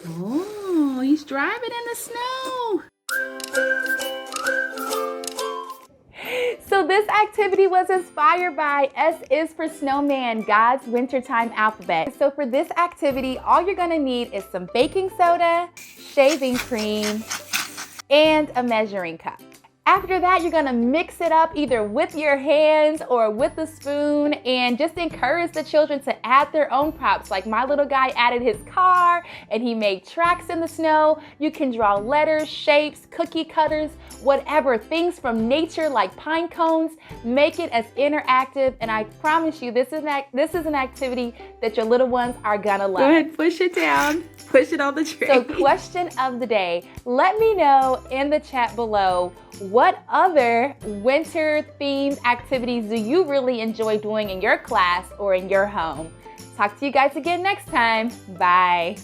Oh, he's driving in the snow. So this activity was inspired by S is for Snowman, God's Wintertime alphabet. So for this activity, all you're gonna need is some baking soda, shaving cream, and a measuring cup. After that, you're gonna mix it up either with your hands or with a spoon and just encourage the children to add their own props. Like my little guy added his car and he made tracks in the snow. You can draw letters, shapes, cookie cutters, whatever, things from nature like pine cones. Make it as interactive, and I promise you this is an activity that your little ones are gonna love. Go ahead, push it down. Push it on the tree. So question of the day, let me know in the chat below, what other winter themed activities do you really enjoy doing in your class or in your home? Talk to you guys again next time. Bye.